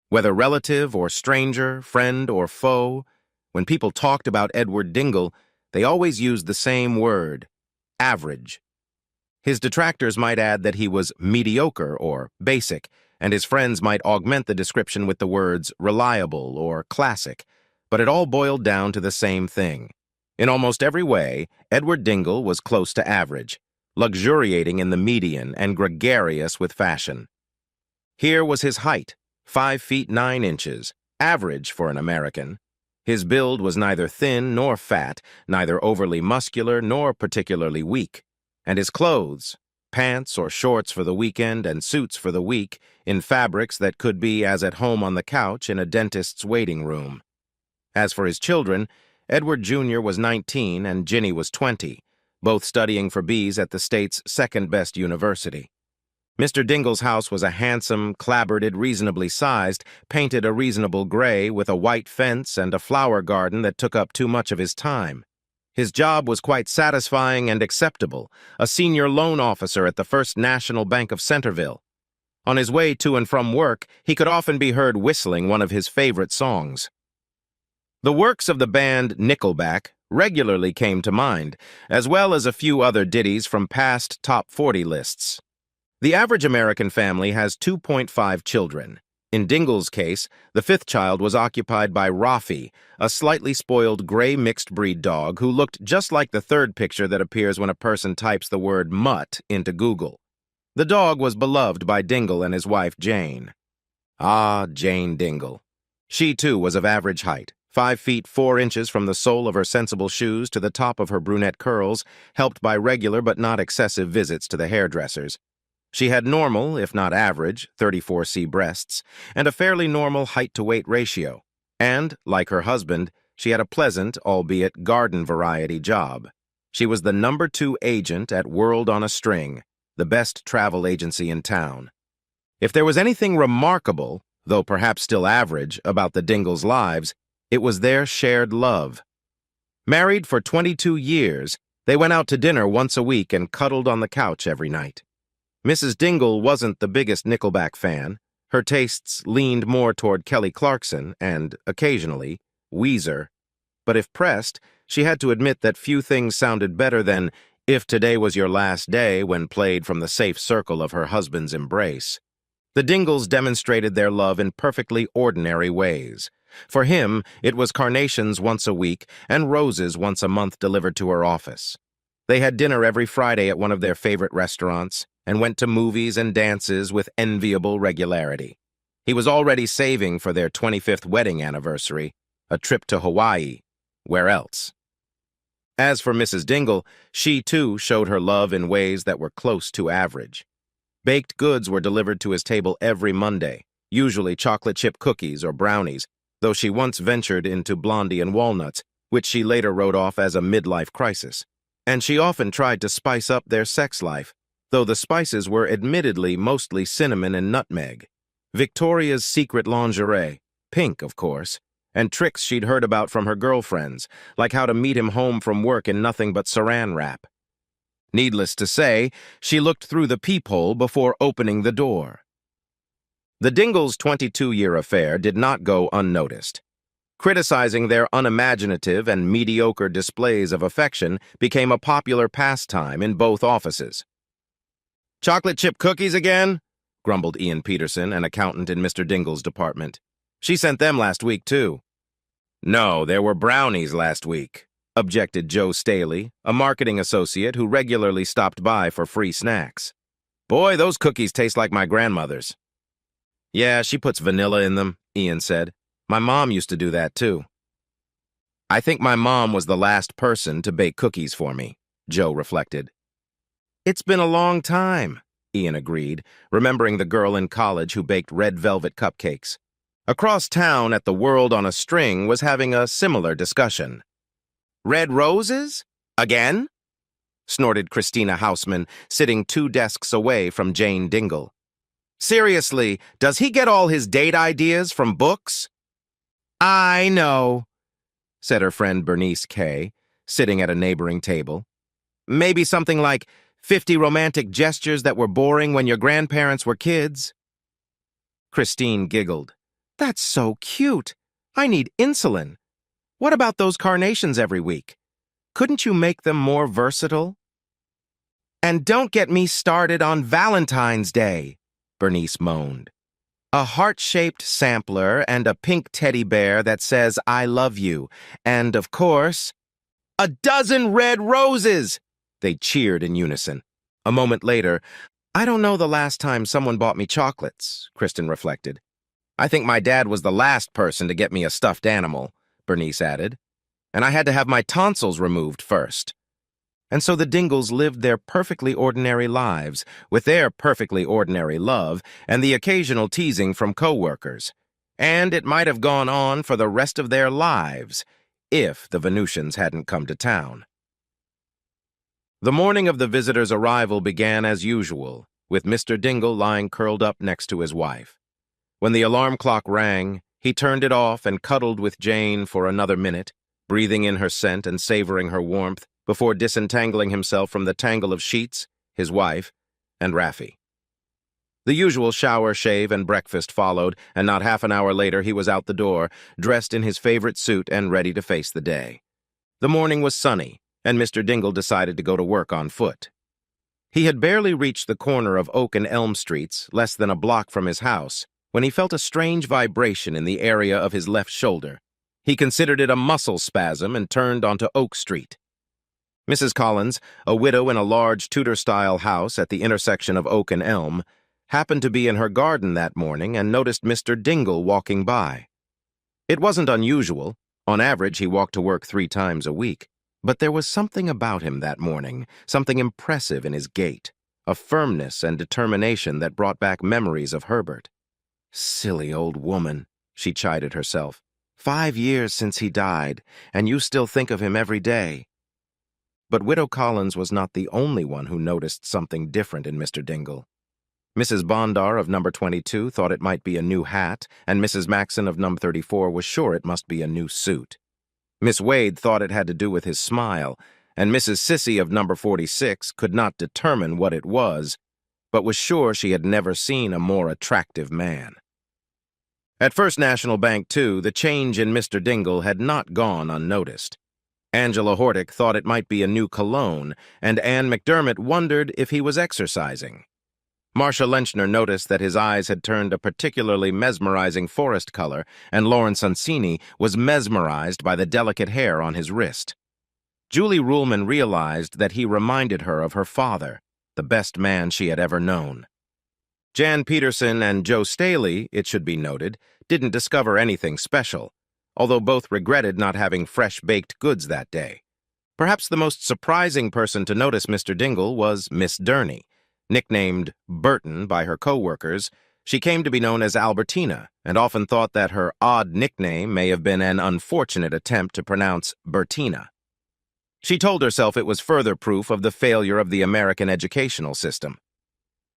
Whether relative or stranger, friend or foe, when people talked about Edward Dingle, they always used the same word: average. His detractors might add that he was mediocre or basic, and his friends might augment the description with the words reliable or classic, but it all boiled down to the same thing. In almost every way, Edward Dingle was close to average, luxuriating in the median and gregarious with fashion. Here was his height, 5 feet 9 inches, average for an American. His build was neither thin nor fat, neither overly muscular nor particularly weak. And his clothes, pants or shorts for the weekend and suits for the week, in fabrics that could be as at home on the couch in a dentist's waiting room. As for his children, Edward Jr. was 19 and Ginny was 20, both studying for B's at the state's second-best university. Mr. Dingle's house was a handsome, clapboarded, reasonably sized, painted a reasonable gray with a white fence and a flower garden that took up too much of his time. His job was quite satisfying and acceptable, a senior loan officer at the First National Bank of Centerville. On his way to and from work, he could often be heard whistling one of his favorite songs. The works of the band Nickelback regularly came to mind, as well as a few other ditties from past top 40 lists. The average American family has 2.5 children. In Dingle's case, the 5th child was occupied by Rafi, a slightly spoiled gray mixed-breed dog who looked just like the third picture that appears when a person types the word mutt into Google. The dog was beloved by Dingle and his wife Jane. Ah, Jane Dingle. She, too, was of average height, 5 feet 4 inches from the sole of her sensible shoes to the top of her brunette curls, helped by regular but not excessive visits to the hairdressers. She had normal, if not average, 34C breasts, and a fairly normal height-to-weight ratio. And, like her husband, she had a pleasant, albeit garden-variety job. She was the number 2 agent at World on a String, the best travel agency in town. If there was anything remarkable, though perhaps still average, about the Dingles' lives, it was their shared love. Married for 22 years, they went out to dinner once a week and cuddled on the couch every night. Mrs. Dingle wasn't the biggest Nickelback fan. Her tastes leaned more toward Kelly Clarkson and, occasionally, Weezer. But if pressed, she had to admit that few things sounded better than "If Today Was Your Last Day" when played from the safe circle of her husband's embrace. The Dingles demonstrated their love in perfectly ordinary ways. For him, it was carnations once a week and roses once a month delivered to her office. They had dinner every Friday at one of their favorite restaurants and went to movies and dances with enviable regularity. He was already saving for their 25th wedding anniversary, a trip to Hawaii. Where else? As for Mrs. Dingle, she too showed her love in ways that were close to average. Baked goods were delivered to his table every Monday, usually chocolate chip cookies or brownies, though she once ventured into Blondie and walnuts, which she later wrote off as a midlife crisis. And she often tried to spice up their sex life, though the spices were admittedly mostly cinnamon and nutmeg. Victoria's Secret lingerie, pink, of course, and tricks she'd heard about from her girlfriends, like how to meet him home from work in nothing but saran wrap. Needless to say, she looked through the peephole before opening the door. The Dingles' 22-year affair did not go unnoticed. Criticizing their unimaginative and mediocre displays of affection became a popular pastime in both offices. "Chocolate chip cookies again?" grumbled Ian Peterson, an accountant in Mr. Dingle's department. "She sent them last week, too." "No, there were brownies last week," objected Joe Staley, a marketing associate who regularly stopped by for free snacks. "Boy, those cookies taste like my grandmother's." "Yeah, she puts vanilla in them," Ian said. "My mom used to do that, too." "I think my mom was the last person to bake cookies for me," Joe reflected. "It's been a long time," Ian agreed, remembering the girl in college who baked red velvet cupcakes. Across town at the World on a String was having a similar discussion. "Red roses? Again?" snorted Christina Hausman, sitting 2 desks away from Jane Dingle. "Seriously, does he get all his date ideas from books?" "I know," said her friend Bernice Kay, sitting at a neighboring table. "Maybe something like 50 romantic gestures that were boring when your grandparents were kids." Christine giggled. That's so cute. I need insulin. What about those carnations every week? Couldn't you make them more versatile? And don't get me started on Valentine's Day, Bernice moaned. A heart-shaped sampler and a pink teddy bear that says, I love you. And, of course, a dozen red roses! They cheered in unison. A moment later, I don't know the last time someone bought me chocolates, Kristen reflected. I think my dad was the last person to get me a stuffed animal, Bernice added. And I had to have my tonsils removed first. And so the Dingles lived their perfectly ordinary lives, with their perfectly ordinary love and the occasional teasing from co-workers. And it might have gone on for the rest of their lives, if the Venusians hadn't come to town. The morning of the visitor's arrival began as usual, with Mr. Dingle lying curled up next to his wife. When the alarm clock rang, he turned it off and cuddled with Jane for another minute, breathing in her scent and savoring her warmth, before disentangling himself from the tangle of sheets, his wife, and Raffi. The usual shower, shave, and breakfast followed, and not half an hour later he was out the door, dressed in his favorite suit and ready to face the day. The morning was sunny, and Mr. Dingle decided to go to work on foot. He had barely reached the corner of Oak and Elm Streets, less than a block from his house, when he felt a strange vibration in the area of his left shoulder. He considered it a muscle spasm and turned onto Oak Street. Mrs. Collins, a widow in a large Tudor-style house at the intersection of Oak and Elm, happened to be in her garden that morning and noticed Mr. Dingle walking by. It wasn't unusual. On average, he walked to work 3 times a week. But there was something about him that morning, something impressive in his gait, a firmness and determination that brought back memories of Herbert. Silly old woman, she chided herself. 5 years since he died, and you still think of him every day. But Widow Collins was not the only one who noticed something different in Mr. Dingle. Mrs. Bondar of number 22 thought it might be a new hat, and Mrs. Maxon of number 34 was sure it must be a new suit. Miss Wade thought it had to do with his smile, and Mrs. Sissy of number 46 could not determine what it was, but was sure she had never seen a more attractive man. At First National Bank, too, the change in Mr. Dingle had not gone unnoticed. Angela Hortick thought it might be a new cologne, and Ann McDermott wondered if he was exercising. Marcia Lenchner noticed that his eyes had turned a particularly mesmerizing forest color, and Lawrence Unsini was mesmerized by the delicate hair on his wrist. Julie Ruhlman realized that he reminded her of her father, the best man she had ever known. Jan Peterson and Joe Staley, it should be noted, didn't discover anything special, although both regretted not having fresh-baked goods that day. Perhaps the most surprising person to notice Mr. Dingle was Miss Durney. Nicknamed Burton by her co-workers, she came to be known as Albertina, and often thought that her odd nickname may have been an unfortunate attempt to pronounce Bertina. She told herself it was further proof of the failure of the American educational system.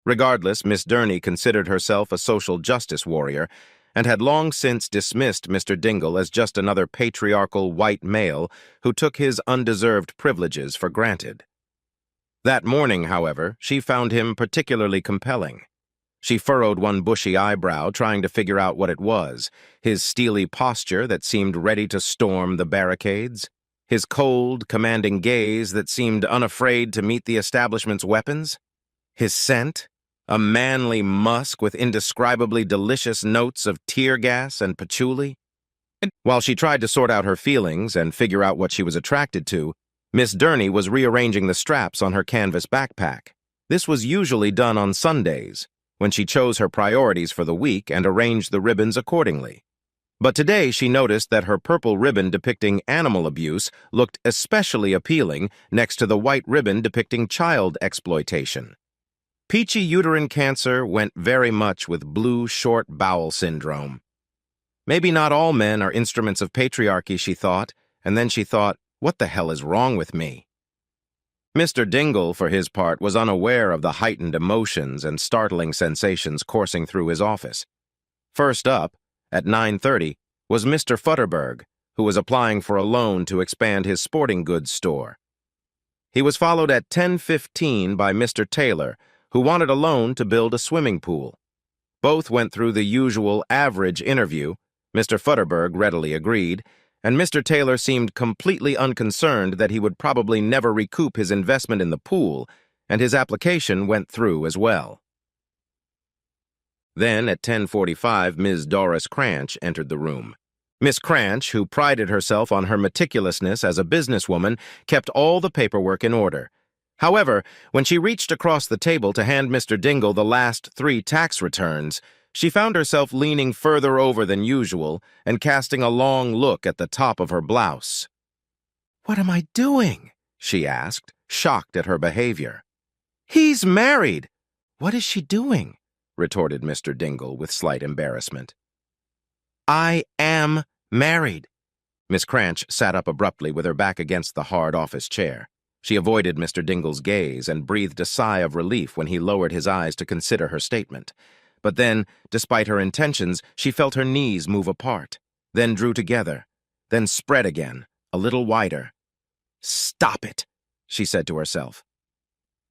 Regardless, Miss Durney considered herself a social justice warrior, and had long since dismissed Mr. Dingle as just another patriarchal white male who took his undeserved privileges for granted. That morning, however, she found him particularly compelling. She furrowed one bushy eyebrow, trying to figure out what it was, his steely posture that seemed ready to storm the barricades, his cold, commanding gaze that seemed unafraid to meet the establishment's weapons, his scent, a manly musk with indescribably delicious notes of tear gas and patchouli. While she tried to sort out her feelings and figure out what she was attracted to, Miss Durney was rearranging the straps on her canvas backpack. This was usually done on Sundays, when she chose her priorities for the week and arranged the ribbons accordingly. But today she noticed that her purple ribbon depicting animal abuse looked especially appealing next to the white ribbon depicting child exploitation. Peachy uterine cancer went very much with blue short bowel syndrome. Maybe not all men are instruments of patriarchy, she thought, and then she thought, what the hell is wrong with me? Mr. Dingle, for his part, was unaware of the heightened emotions and startling sensations coursing through his office. First up, at 9:30, was Mr. Futterberg, who was applying for a loan to expand his sporting goods store. He was followed at 10:15 by Mr. Taylor, who wanted a loan to build a swimming pool. Both went through the usual average interview. Mr. Futterberg readily agreed, and Mr. Taylor seemed completely unconcerned that he would probably never recoup his investment in the pool, and his application went through as well. Then, at 10:45, Ms. Doris Cranch entered the room. Miss Cranch, who prided herself on her meticulousness as a businesswoman, kept all the paperwork in order. However, when she reached across the table to hand Mr. Dingle the last 3 tax returns, she found herself leaning further over than usual and casting a long look at the top of her blouse. "What am I doing?" she asked, shocked at her behavior. "He's married!" "What is she doing?" retorted Mr. Dingle with slight embarrassment. "I am married." Miss Cranch sat up abruptly with her back against the hard office chair. She avoided Mr. Dingle's gaze and breathed a sigh of relief when he lowered his eyes to consider her statement. But then, despite her intentions, she felt her knees move apart, then drew together, then spread again, a little wider. "Stop it," she said to herself.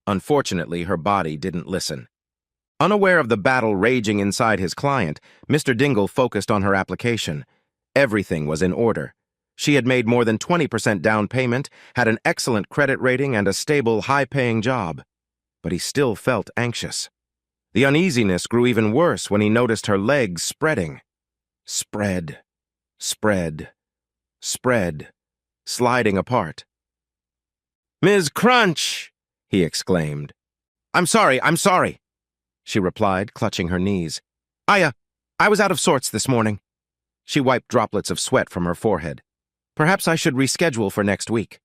Unfortunately, her body didn't listen. Unaware of the battle raging inside his client, Mr. Dingle focused on her application. Everything was in order. She had made more than 20% down payment, had an excellent credit rating, and a stable, high-paying job. But he still felt anxious. The uneasiness grew even worse when he noticed her legs spreading. Spread, spread, spread, sliding apart. "Ms. Crunch!" he exclaimed. I'm sorry," she replied, clutching her knees. I was out of sorts this morning." She wiped droplets of sweat from her forehead. "Perhaps I should reschedule for next week."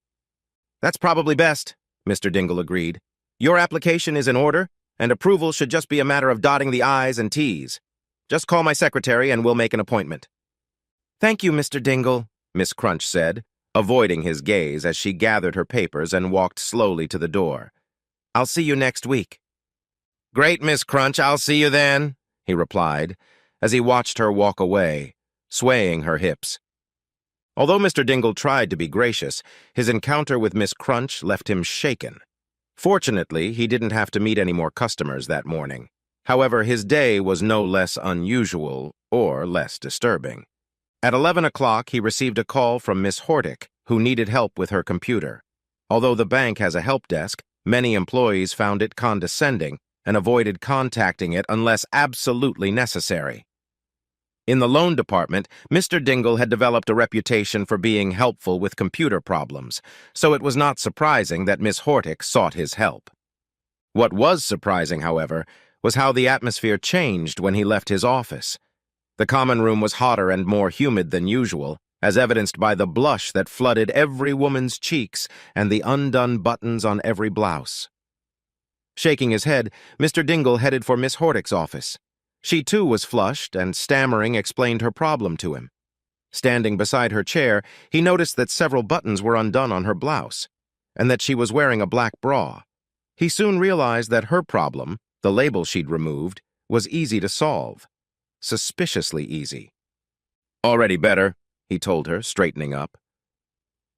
"That's probably best," Mr. Dingle agreed. "Your application is in order, and approval should just be a matter of dotting the I's and T's. Just call my secretary and we'll make an appointment." "Thank you, Mr. Dingle," Miss Crunch said, avoiding his gaze as she gathered her papers and walked slowly to the door. "I'll see you next week." "Great, Miss Crunch, I'll see you then," he replied, as he watched her walk away, swaying her hips. Although Mr. Dingle tried to be gracious, his encounter with Miss Crunch left him shaken. Fortunately, he didn't have to meet any more customers that morning. However, his day was no less unusual or less disturbing. At 11 o'clock, he received a call from Miss Hortick, who needed help with her computer. Although the bank has a help desk, many employees found it condescending and avoided contacting it unless absolutely necessary. In the loan department, Mr. Dingle had developed a reputation for being helpful with computer problems, so it was not surprising that Miss Hortick sought his help. What was surprising, however, was how the atmosphere changed when he left his office. The common room was hotter and more humid than usual, as evidenced by the blush that flooded every woman's cheeks and the undone buttons on every blouse. Shaking his head, Mr. Dingle headed for Miss Hortick's office. She too was flushed and, stammering, explained her problem to him. Standing beside her chair, he noticed that several buttons were undone on her blouse, and that she was wearing a black bra. He soon realized that her problem, the label she'd removed, was easy to solve. Suspiciously easy. "Already better," he told her, straightening up.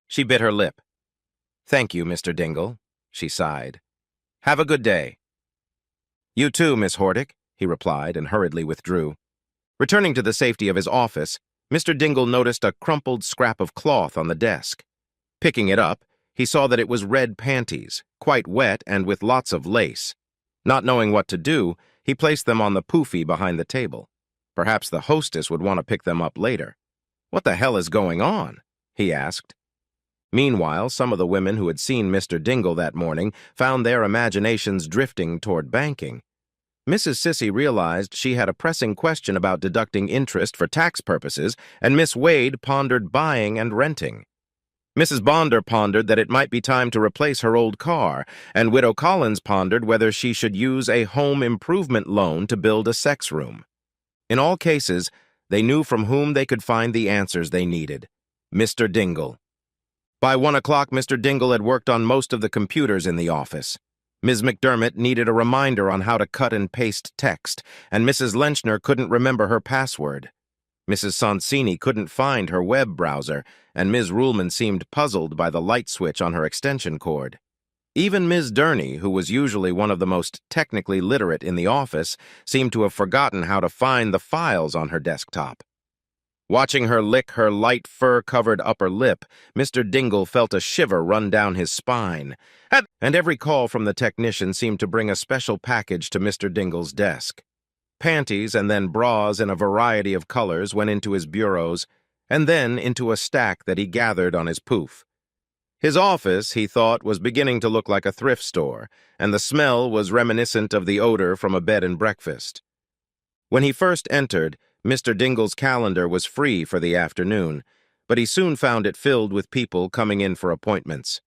She bit her lip. "Thank you, Mr. Dingle," she sighed. "Have a good day." "You too, Miss Hortick," he replied and hurriedly withdrew. Returning to the safety of his office, Mr. Dingle noticed a crumpled scrap of cloth on the desk. Picking it up, he saw that it was red panties, quite wet and with lots of lace. Not knowing what to do, he placed them on the poofy behind the table. Perhaps the hostess would want to pick them up later. "What the hell is going on?" he asked. Meanwhile, some of the women who had seen Mr. Dingle that morning found their imaginations drifting toward banking. Mrs. Sissy realized she had a pressing question about deducting interest for tax purposes, and Miss Wade pondered buying and renting. Mrs. Bonder pondered that it might be time to replace her old car, and Widow Collins pondered whether she should use a home improvement loan to build a sex room. In all cases, they knew from whom they could find the answers they needed: Mr. Dingle. By 1 o'clock, Mr. Dingle had worked on most of the computers in the office. Ms. McDermott needed a reminder on how to cut and paste text, and Mrs. Lenchner couldn't remember her password. Mrs. Sonsini couldn't find her web browser, and Ms. Ruhlman seemed puzzled by the light switch on her extension cord. Even Ms. Durney, who was usually one of the most technically literate in the office, seemed to have forgotten how to find the files on her desktop. Watching her lick her light fur-covered upper lip, Mr. Dingle felt a shiver run down his spine, and every call from the technician seemed to bring a special package to Mr. Dingle's desk. Panties and then bras in a variety of colors went into his bureaus, and then into a stack that he gathered on his poof. His office, he thought, was beginning to look like a thrift store, and the smell was reminiscent of the odor from a bed and breakfast. When he first entered, Mr. Dingle's calendar was free for the afternoon, but he soon found it filled with people coming in for appointments.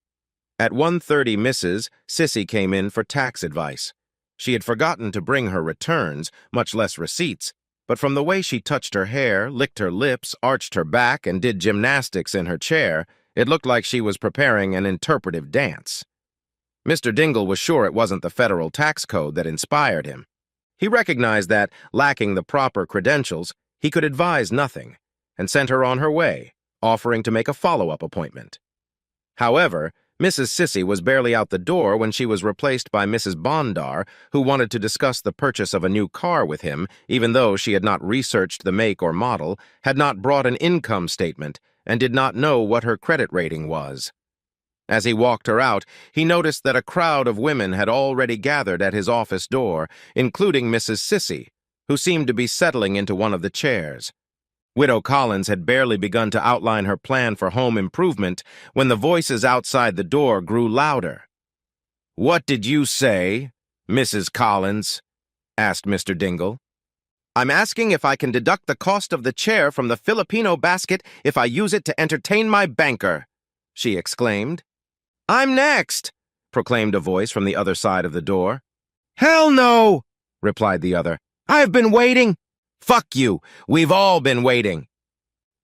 At 1:30, Mrs. Sissy came in for tax advice. She had forgotten to bring her returns, much less receipts, but from the way she touched her hair, licked her lips, arched her back, and did gymnastics in her chair, it looked like she was preparing an interpretive dance. Mr. Dingle was sure it wasn't the federal tax code that inspired him. He recognized that, lacking the proper credentials, he could advise nothing, and sent her on her way, offering to make a follow-up appointment. However, Mrs. Sissy was barely out the door when she was replaced by Mrs. Bondar, who wanted to discuss the purchase of a new car with him, even though she had not researched the make or model, had not brought an income statement, and did not know what her credit rating was. As he walked her out, he noticed that a crowd of women had already gathered at his office door, including Mrs. Sissy, who seemed to be settling into one of the chairs. Widow Collins had barely begun to outline her plan for home improvement when the voices outside the door grew louder. "What did you say, Mrs. Collins?" asked Mr. Dingle. "I'm asking if I can deduct the cost of the chair from the Filipino basket if I use it to entertain my banker," she exclaimed. "I'm next," proclaimed a voice from the other side of the door. "Hell no," replied the other. "I've been waiting." "Fuck you. We've all been waiting."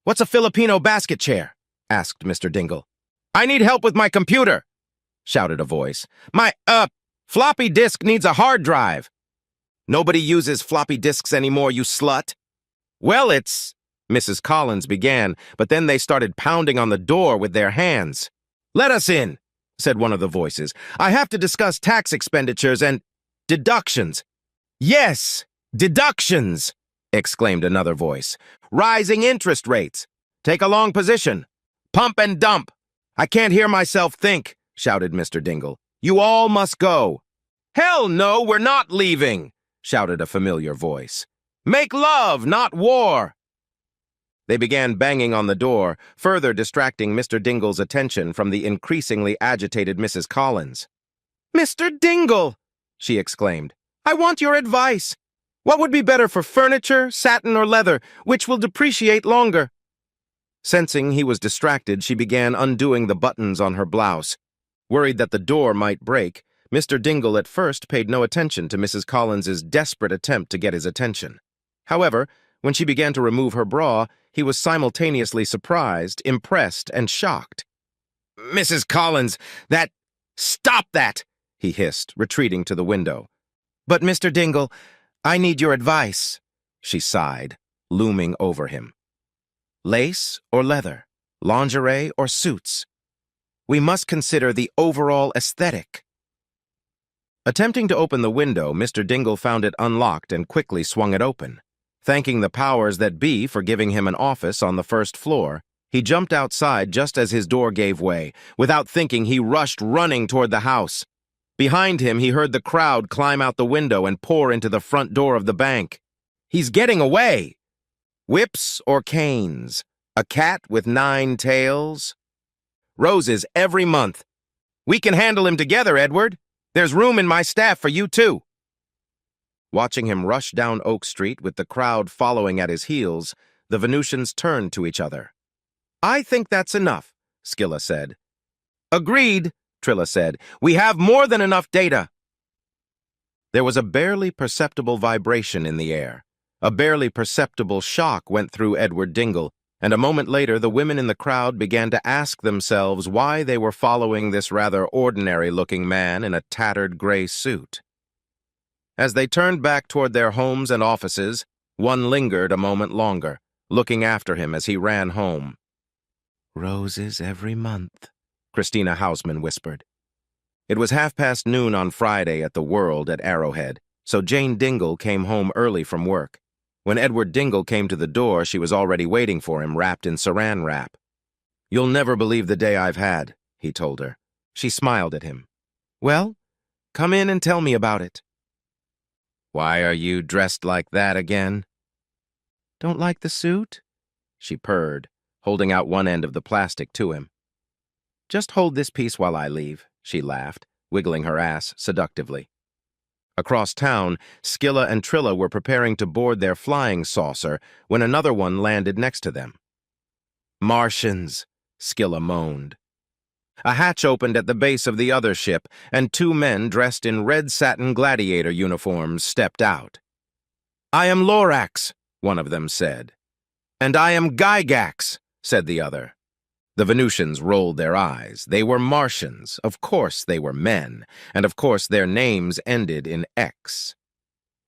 "What's a Filipino basket chair?" asked Mr. Dingle. "I need help with my computer," shouted a voice. My floppy disk needs a hard drive." "Nobody uses floppy disks anymore, you slut." "Well, it's—" Mrs. Collins began, but then they started pounding on the door with their hands. "Let us in," said one of the voices. "I have to discuss tax expenditures and deductions." "Yes, deductions," exclaimed another voice. "Rising interest rates. Take a long position. Pump and dump." "I can't hear myself think," shouted Mr. Dingle. "You all must go." "Hell no, we're not leaving," shouted a familiar voice. "Make love, not war." They began banging on the door, further distracting Mr. Dingle's attention from the increasingly agitated Mrs. Collins. "Mr. Dingle," she exclaimed, "I want your advice. What would be better for furniture, satin, or leather? Which will depreciate longer?" Sensing he was distracted, she began undoing the buttons on her blouse. Worried that the door might break, Mr. Dingle at first paid no attention to Mrs. Collins's desperate attempt to get his attention. However, when she began to remove her bra, he was simultaneously surprised, impressed, and shocked. "Mrs. Collins, stop that!" he hissed, retreating to the window. "But, Mr. Dingle, I need your advice," she sighed, looming over him. "Lace or leather? Lingerie or suits? We must consider the overall aesthetic." Attempting to open the window, Mr. Dingle found it unlocked and quickly swung it open. Thanking the powers that be for giving him an office on the first floor, he jumped outside just as his door gave way. Without thinking, he rushed running toward the house. Behind him, he heard the crowd climb out the window and pour into the front door of the bank. "He's getting away!" Whips or canes? A cat with 9 tails? Roses every month. "We can handle him together, Edward. There's room in my staff for you, too." Watching him rush down Oak Street with the crowd following at his heels, the Venusians turned to each other. "I think that's enough," Skilla said. "Agreed," Trilla said. "We have more than enough data." There was a barely perceptible vibration in the air. A barely perceptible shock went through Edward Dingle, and a moment later the women in the crowd began to ask themselves why they were following this rather ordinary-looking man in a tattered gray suit. As they turned back toward their homes and offices, one lingered a moment longer, looking after him as he ran home. "Roses every month," Christina Hausman whispered. It was noon on Friday at the World at Arrowhead, so Jane Dingle came home early from work. When Edward Dingle came to the door, she was already waiting for him, wrapped in saran wrap. "You'll never believe the day I've had," he told her. She smiled at him. "Well, come in and tell me about it." "Why are you dressed like that again?" "Don't like the suit?" She purred, holding out one end of the plastic to him. "Just hold this piece while I leave," she laughed, wiggling her ass seductively. Across town, Skilla and Trilla were preparing to board their flying saucer when another one landed next to them. "Martians," Skilla moaned. A hatch opened at the base of the other ship, and two men dressed in red satin gladiator uniforms stepped out. "I am Lorax," one of them said. "And I am Gygax," said the other. The Venusians rolled their eyes. They were Martians. Of course they were men, and of course their names ended in X.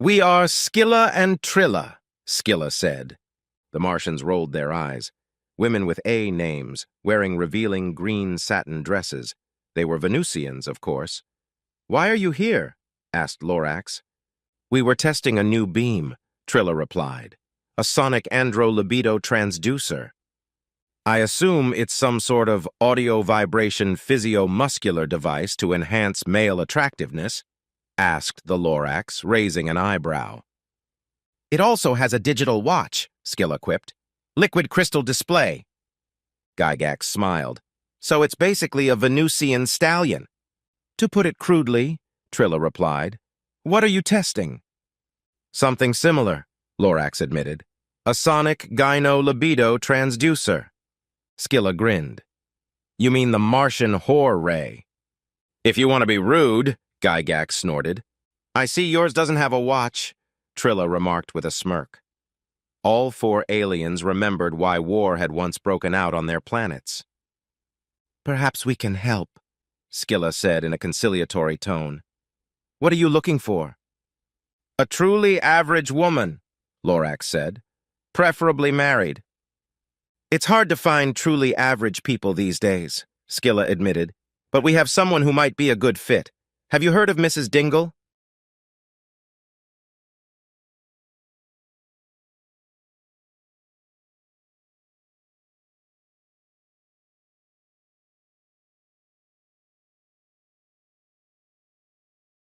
"We are Skilla and Trilla," Skilla said. The Martians rolled their eyes. Women with A names, wearing revealing green satin dresses. They were Venusians, of course. "Why are you here?" asked Lorax. "We were testing a new beam," Trilla replied. "A sonic andro-libido transducer." "I assume it's some sort of audio-vibration physio-muscular device to enhance male attractiveness?" asked the Lorax, raising an eyebrow. "It also has a digital watch," Skilla quipped. "Liquid crystal display." Gygax smiled. "So it's basically a Venusian stallion." "To put it crudely," Trilla replied. "What are you testing?" "Something similar," Lorax admitted. "A sonic gyno-libido transducer." Skilla grinned. "You mean the Martian whore ray?" "If you want to be rude," Gygax snorted. "I see yours doesn't have a watch," Trilla remarked with a smirk. All four aliens remembered why war had once broken out on their planets. "Perhaps we can help," Skilla said in a conciliatory tone. "What are you looking for?" "A truly average woman," Lorax said. "Preferably married." "It's hard to find truly average people these days," Skilla admitted, "but we have someone who might be a good fit. Have you heard of Mrs. Dingle?"